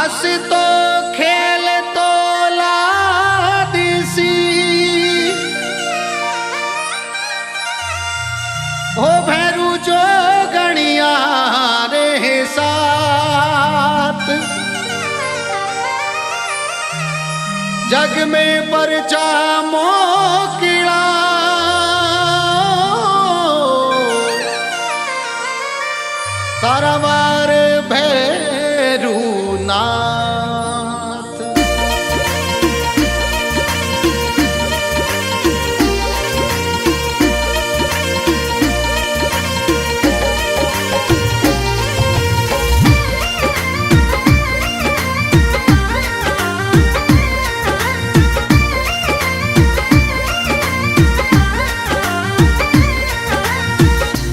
रास तो खेल तो लादिसी हो भैरू जो गणिया रे साथ जग में परचा मोकिला तारावार भैरू नाथ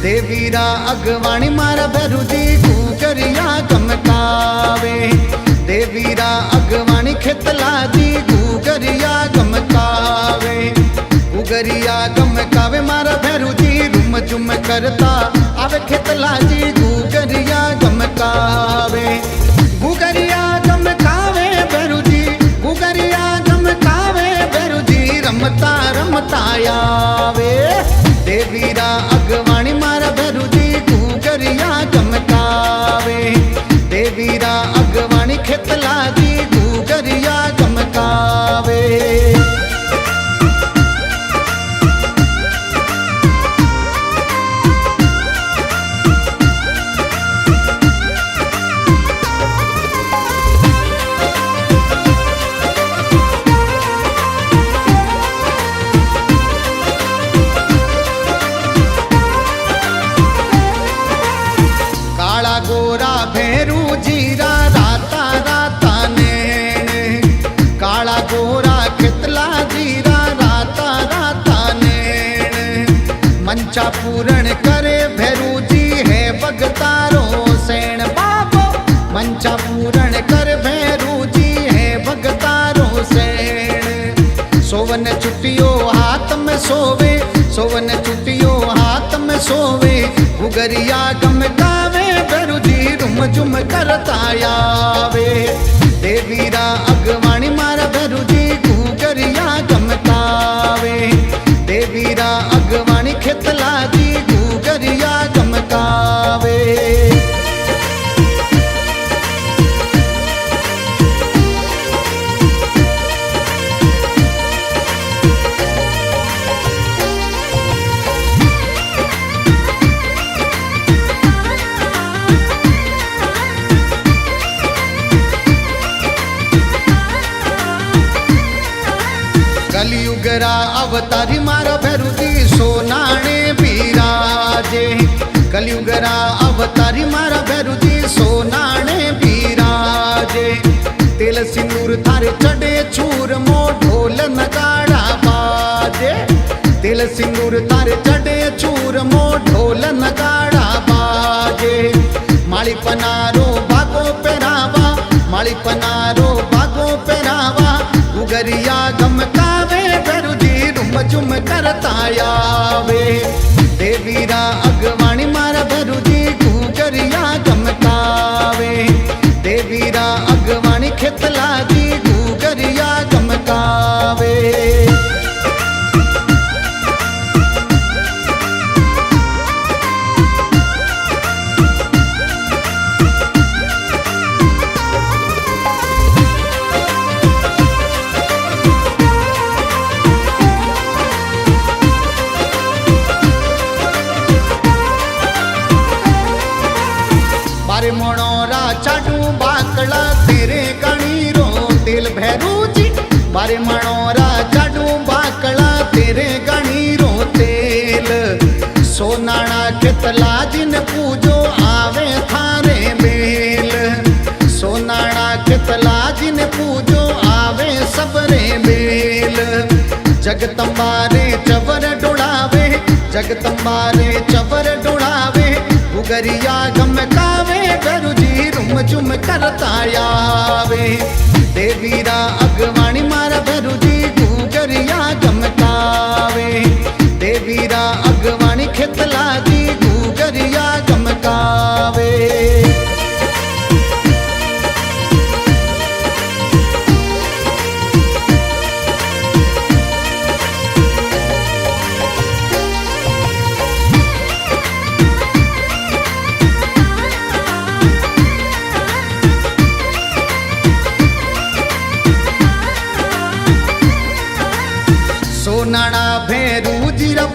देवीरा अगवाणी मारा भैरूजी गुगरिया गमकावे देवीरा अगवाणी खेतला दी गुगरिया गमकावे गुगरिया गमकावे मारा भैरूजी रुम जुम करता आवे खेतला जी गुगरिया गमकावे गुगरिया गमकावे भैरूजी गुगरिया गमकावे भैरूजी रमता रमता आवे देवीरा अगवाणी मारा भैरूजी गुगरिया गमकावे देवीरा अगवाणी खेतला दी गुगरिया गमकावे गोरा भैरू जीरा राता राता नैन काला गोरा खितला जीरा राता राता नैन मंचा पूरण करे भैरू जी है भगतारो सैन बाबो मंचा पूरण कर भैरू जी है भगतारो सैन सोवन चुटियो हाथ में सोवे सोवन चुटियो हाथ में सोवे गुगरिया गमकावे भैरूजी रुम जुम करता आवे देवीरा अगवाणी मारा भैरूजी गुगरिया गमकावे देवीरा अगवाणी खेतला दी गुगरिया गमकावे कलियुगरा अवतारी मारा भैरूजी सोनाणे बिराजे कलियुगरा अवतारी मारा भैरूजी सोनाणे बिराजे तेल सिंदूर थारे चढ़े छूर मो ढोल नगाड़ा बाजे तेल सिंदूर थारे चढ़े छूर मो ढोल नगाड़ा बाजे माली पनारो भागो पहरावा माली पनारो भागो पहरावा गुगरिया गमकावे भैरूजी रुम जुम करता आवे देवीरा अगवाणी मारा भैरूजी गुगरिया गमकावे देवीरा अगवाणी खेतला दी गुगरिया गमकावे बारे मनोरा चाटू बाकड़ा तेरे गणी रो तेल भैरूजी बारे मनोरा चाटू बाकड़ा तेरे गणी रो तेल सोनाना खेतला जिन पूजो आवे थारे बेल सोनाना खेतला जिन पूजो आवे सबरे बेल जगतंबारे चवर डोड़ावे जगतंबारे चवर डोड़ावे गुगरिया गमकावे भैरूजी रुम जुम करता आवे देवीरा अगवाणी मारा भैरूजी गुगरिया गमकावे देवीरा अगवाणी खेतला दी गुगरिया गमकावे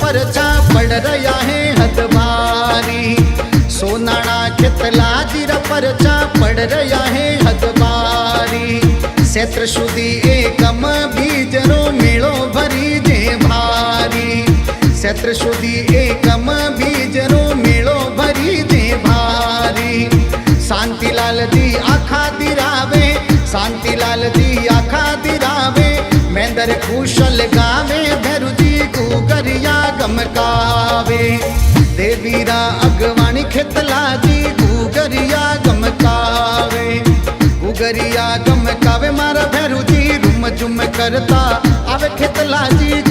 परचा पड़ रहा है हद भारी। सोनाणा खेतला जीरा परचा पड़ रहा है हद भारी। क्षेत्र सुधी एकम बीजरो मेळो भरी जे भारी। क्षेत्र सुधी एकम बीजरो मेळो भरी जे भारी। शांतिलाल जी आखा दिरावे, शांतिलाल जी आखा दिरावे। मेंदर कुशल गावे, भैरुजी गुगरिया गमकावे। देवीरा अगवाणी खेतला जी गुगरिया गमकावे। गुगरिया गमकावे मारा भैरुजी रुम झुम करता आवे खेतला जी